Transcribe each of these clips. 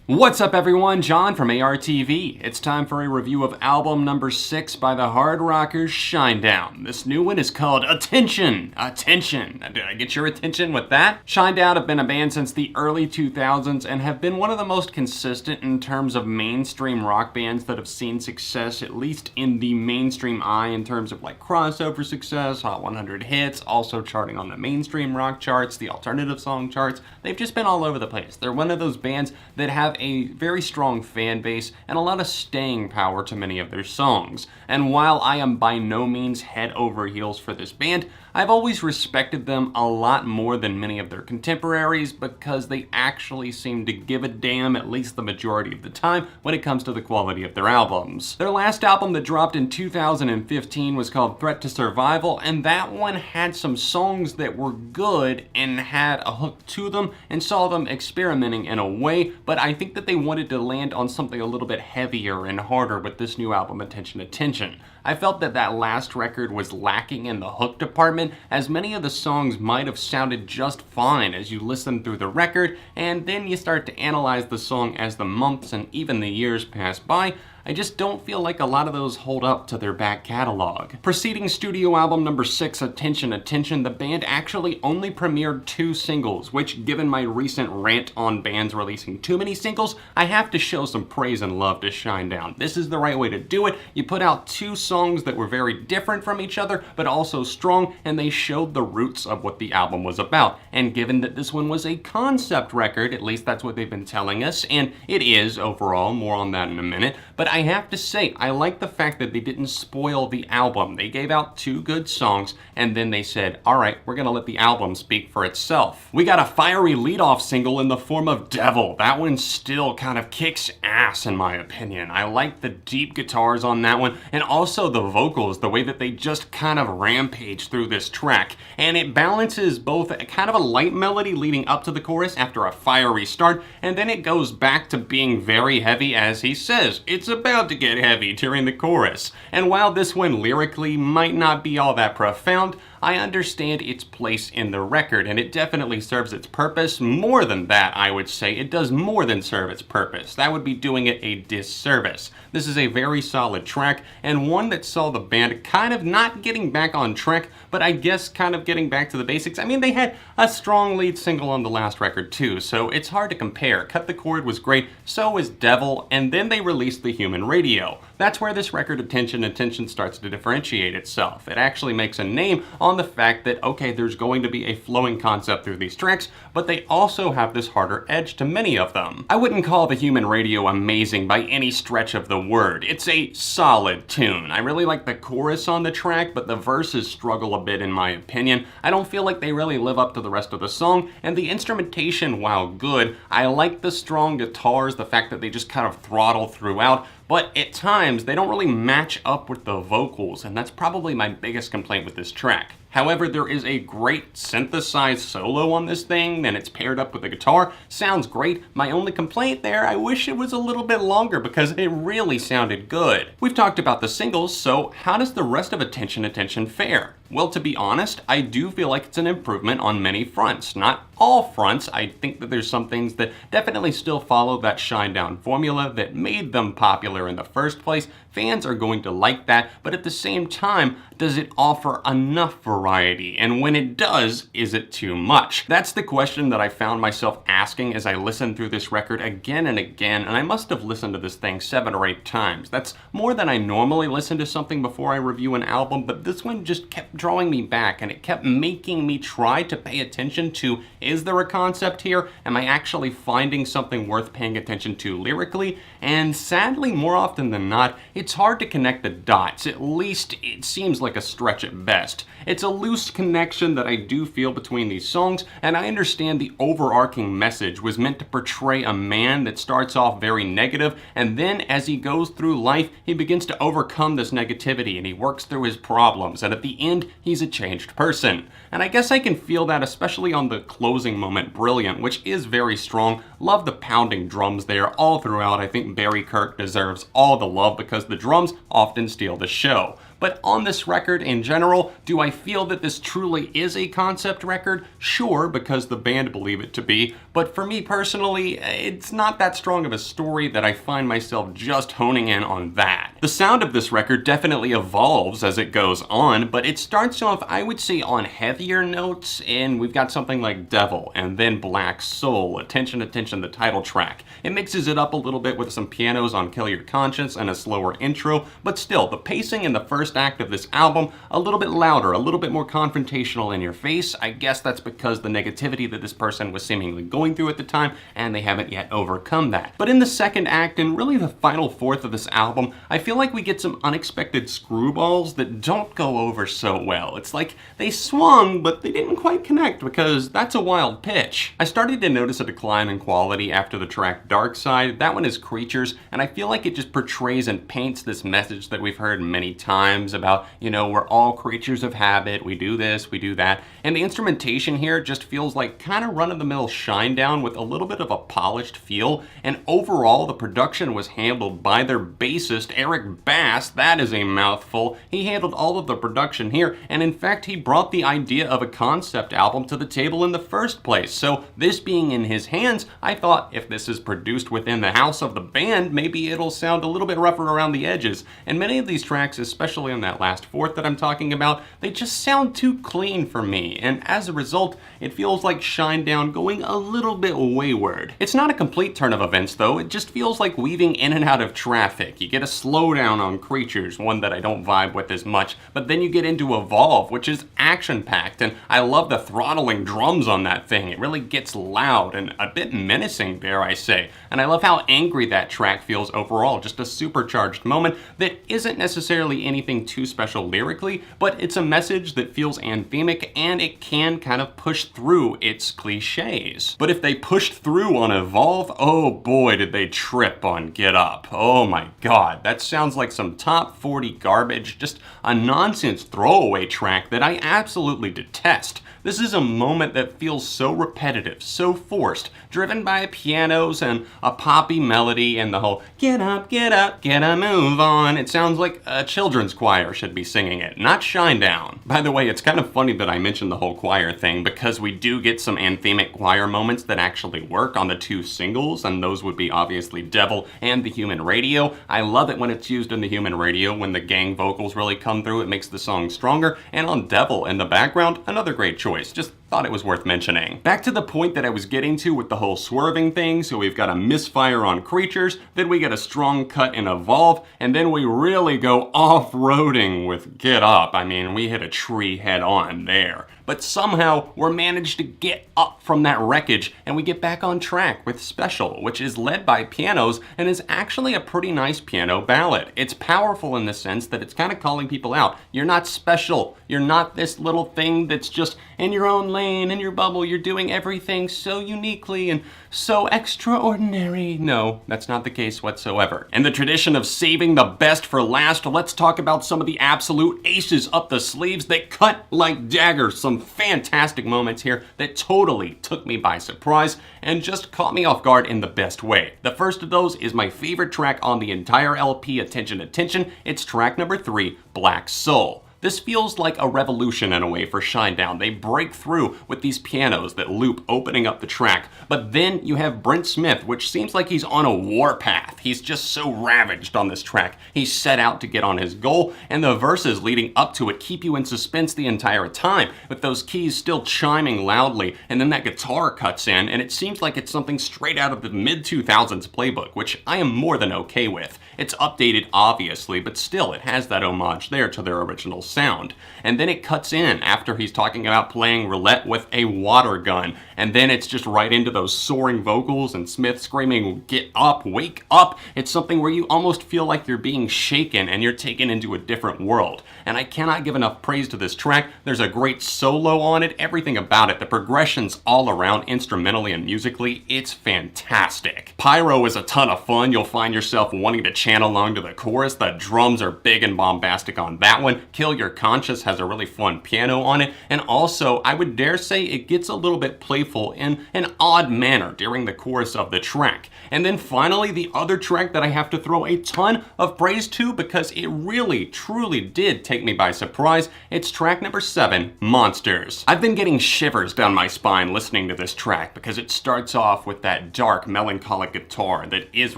What's up everyone, John from ARTV. It's time for a review of album number 6 by the hard rockers Shinedown. This new one is called Attention. Attention. Did I get your attention with that? Shinedown have been a band since the early 2000s and have been one of the most consistent in terms of mainstream rock bands that have seen success, at least in the mainstream eye, in terms of like crossover success, Hot 100 hits, also charting on the mainstream rock charts, the alternative song charts. They've just been all over the place. They're one of those bands that have a very strong fan base and a lot of staying power to many of their songs. And while I am by no means head over heels for this band, I've always respected them a lot more than many of their contemporaries because they actually seem to give a damn at least the majority of the time when it comes to the quality of their albums. Their last album that dropped in 2015 was called Threat to Survival, and that one had some songs that were good and had a hook to them and saw them experimenting in a way, but I think that they wanted to land on something a little bit heavier and harder with this new album, Attention, Attention. I felt that that last record was lacking in the hook department, as many of the songs might have sounded just fine as you listen through the record, and then you start to analyze the song as the months and even the years pass by. I just don't feel like a lot of those hold up to their back catalog. Preceding studio album number 6, Attention, Attention, the band actually only premiered 2 singles, which given my recent rant on bands releasing too many singles, I have to show some praise and love to Shinedown. This is the right way to do it. You put out 2 songs that were very different from each other, but also strong, and they showed the roots of what the album was about. And given that this one was a concept record, at least that's what they've been telling us, and it is overall, more on that in a minute, but I have to say, I like the fact that they didn't spoil the album. They gave out 2 good songs, and then they said, alright, we're gonna let the album speak for itself. We got a fiery lead-off single in the form of Devil. That one still kind of kicks ass in my opinion. I like the deep guitars on that one, and also the vocals, the way that they just kind of rampage through this track. And it balances both kind of a light melody leading up to the chorus after a fiery start, and then it goes back to being very heavy as he says. It's about to get heavy during the chorus. And while this one lyrically might not be all that profound, I understand its place in the record, and it definitely serves its purpose. More than that, I would say. It does more than serve its purpose. That would be doing it a disservice. This is a very solid track, and one that saw the band kind of not getting back on track, but I guess kind of getting back to the basics. I mean, they had a strong lead single on the last record too, so it's hard to compare. Cut the Cord was great, so was Devil, and then they released the Human Radio. That's where this record, Attention, Attention, starts to differentiate itself. It actually makes a name on the fact that, okay, there's going to be a flowing concept through these tracks, but they also have this harder edge to many of them. I wouldn't call the Human Radio amazing by any stretch of the word. It's a solid tune. I really like the chorus on the track, but the verses struggle a bit in my opinion. I don't feel like they really live up to the rest of the song, and the instrumentation, while good, I like the strong guitars, the fact that they just kind of throttle throughout, but at times they don't really match up with the vocals, and that's probably my biggest complaint with this track. However, there is a great synthesized solo on this thing, and it's paired up with the guitar. Sounds great. My only complaint there, I wish it was a little bit longer because it really sounded good. We've talked about the singles, so how does the rest of Attention, Attention fare? Well, to be honest, I do feel like it's an improvement on many fronts. Not all fronts. I think that there's some things that definitely still follow that Shinedown formula that made them popular in the first place. Fans are going to like that, but at the same time, does it offer enough variety? And when it does, is it too much? That's the question that I found myself asking as I listened through this record again and again, and I must have listened to this thing 7 or 8 times. That's more than I normally listen to something before I review an album, but this one just kept drawing me back, and it kept making me try to pay attention to, is there a concept here? Am I actually finding something worth paying attention to lyrically? And sadly, more often than not, it's hard to connect the dots. At least it seems like a stretch at best. It's a loose connection that I do feel between these songs, and I understand the overarching message was meant to portray a man that starts off very negative, and then as he goes through life, he begins to overcome this negativity and he works through his problems, and at the end, he's a changed person. And I guess I can feel that especially on the closing moment, Brilliant, which is very strong. Love the pounding drums there all throughout. I think Barry Kirk deserves all the love because the drums often steal the show. But on this record in general, do I feel that this truly is a concept record? Sure, because the band believe it to be, but for me personally, it's not that strong of a story that I find myself just honing in on that. The sound of this record definitely evolves as it goes on, but it starts off, I would say, on heavier notes, and we've got something like Devil, and then Black Soul, Attention, Attention, the title track. It mixes it up a little bit with some pianos on Kill Your Conscience and a slower intro, but still, the pacing in the first act of this album, a little bit louder, a little bit more confrontational in your face. I guess that's because the negativity that this person was seemingly going through at the time, and they haven't yet overcome that. But in the second act, and really the final fourth of this album, I feel like we get some unexpected screwballs that don't go over so well. It's like they swung, but they didn't quite connect because that's a wild pitch. I started to notice a decline in quality after the track Dark Side. That one is Creatures, and I feel like it just portrays and paints this message that we've heard many times about, you know, we're all creatures of habit, we do this, we do that, and the instrumentation here just feels like kind of run-of-the-mill Shinedown with a little bit of a polished feel, and overall the production was handled by their bassist Eric Bass. That is a mouthful. He handled all of the production here, and in fact he brought the idea of a concept album to the table in the first place. So this being in his hands, I thought if this is produced within the house of the band, maybe it'll sound a little bit rougher around the edges. And many of these tracks, especially on that last fourth that I'm talking about, they just sound too clean for me, and as a result, it feels like Shinedown going a little bit wayward. It's not a complete turn of events though, it just feels like weaving in and out of traffic. You get a slowdown on Creatures, one that I don't vibe with as much, but then you get into Evolve, which is action-packed, and I love the throttling drums on that thing. It really gets loud and a bit menacing, dare I say, and I love how angry that track feels overall, just a supercharged moment that isn't necessarily anything too special lyrically, but it's a message that feels anthemic and it can kind of push through its cliches. But if they pushed through on Evolve, oh boy did they trip on Get Up. Oh my god, that sounds like some top 40 garbage, just a nonsense throwaway track that I absolutely detest. This is a moment that feels so repetitive, so forced, driven by pianos and a poppy melody and the whole get up, get a move on. It sounds like a children's choir should be singing it, not Shinedown. By the way, it's kind of funny that I mentioned the whole choir thing because we do get some anthemic choir moments that actually work on the two singles, and those would be obviously Devil and The Human Radio. I love it when it's used in The Human Radio, when the gang vocals really come through, it makes the song stronger, and on Devil in the background, another great choice. Just thought it was worth mentioning. Back to the point that I was getting to with the whole swerving thing, so we've got a misfire on Creatures, then we get a strong cut in Evolve, and then we really go off-roading with Get Up. I mean, we hit a tree head on there. But somehow, we're managed to get up from that wreckage, and we get back on track with Special, which is led by pianos, and is actually a pretty nice piano ballad. It's powerful in the sense that it's kind of calling people out. You're not special. You're not this little thing that's just in your own lane, in your bubble. You're doing everything so uniquely and so extraordinary. No, that's not the case whatsoever. In the tradition of saving the best for last, let's talk about some of the absolute aces up the sleeves that cut like daggers. Some fantastic moments here that totally took me by surprise and just caught me off guard in the best way. The first of those is my favorite track on the entire LP, Attention, Attention. It's track number 3, Black Soul. This feels like a revolution in a way for Shinedown. They break through with these pianos that loop, opening up the track. But then you have Brent Smith, which seems like he's on a warpath. He's just so ravaged on this track. He's set out to get on his goal, and the verses leading up to it keep you in suspense the entire time, with those keys still chiming loudly, and then that guitar cuts in, and it seems like it's something straight out of the mid-2000s playbook, which I am more than okay with. It's updated, obviously, but still, it has that homage there to their original sound. And then it cuts in after he's talking about playing roulette with a water gun, and then it's just right into those soaring vocals and Smith screaming, "Get up, wake up." It's something where you almost feel like you're being shaken and you're taken into a different world. And I cannot give enough praise to this track. There's a great solo on it, everything about it, the progressions all around instrumentally and musically, it's fantastic. Pyro is a ton of fun. You'll find yourself wanting to chant along to the chorus. The drums are big and bombastic on that one. Kill Your Conscience has a really fun piano on it. And also, I would dare say it gets a little bit playful in an odd manner during the chorus of the track. And then finally, the other track that I have to throw a ton of praise to because it really, truly did take me by surprise. It's track number 7, Monsters. I've been getting shivers down my spine listening to this track because it starts off with that dark, melancholic guitar that is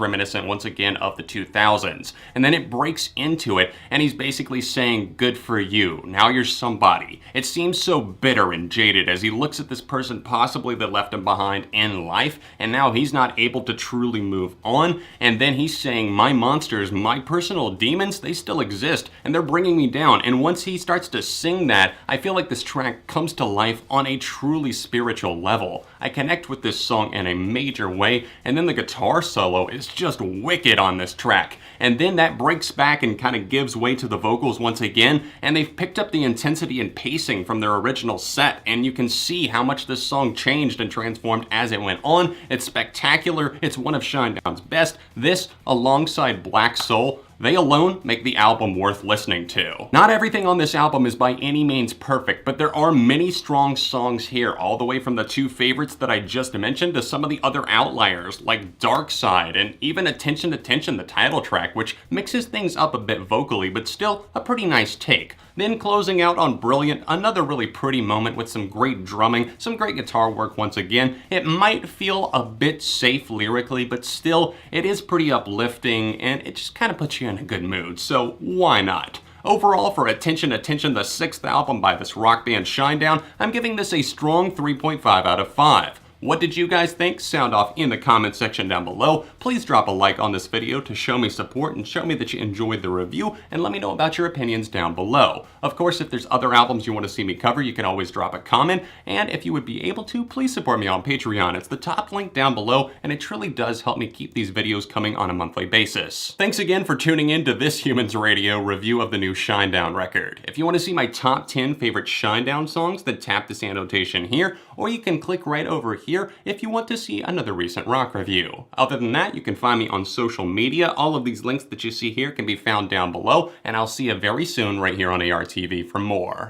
reminiscent once again of the 2000s. And then it breaks into it and he's basically saying, good for you, now you're somebody. It seems so bitter and jaded as he looks at this person possibly that left him behind in life and now he's not able to truly move on. And then he's saying, my monsters, my personal demons, they still exist and they're bringing me down. And once he starts to sing that, I feel like this track comes to life on a truly spiritual level. I connect with this song in a major way, and then the guitar solo is just wicked on this track. And then that breaks back and kind of gives way to the vocals once again, and they've picked up the intensity and pacing from their original set, and you can see how much this song changed and transformed as it went on. It's spectacular. It's one of Shinedown's best. This, alongside Black Soul, they alone make the album worth listening to. Not everything on this album is by any means perfect, but there are many strong songs here, all the way from the 2 favorites that I just mentioned to some of the other outliers, like Dark Side, and even Attention, Attention, the title track, which mixes things up a bit vocally, but still a pretty nice take. Then closing out on Brilliant, another really pretty moment with some great drumming, some great guitar work once again. It might feel a bit safe lyrically, but still, it is pretty uplifting, and it just kind of puts you in a good mood, so why not? Overall, for Attention, Attention, the 6th album by this rock band Shinedown, I'm giving this a strong 3.5 out of 5. What did you guys think? Sound off in the comment section down below. Please drop a like on this video to show me support and show me that you enjoyed the review, and let me know about your opinions down below. Of course, if there's other albums you want to see me cover, you can always drop a comment, and if you would be able to, please support me on Patreon. It's the top link down below, and it truly does help me keep these videos coming on a monthly basis. Thanks again for tuning in to this Humans Radio review of the new Shinedown record. If you want to see my top 10 favorite Shinedown songs, then tap this annotation here, or you can click right over here if you want to see another recent rock review. Other than that, you can find me on social media. All of these links that you see here can be found down below, and I'll see you very soon right here on ARTV for more.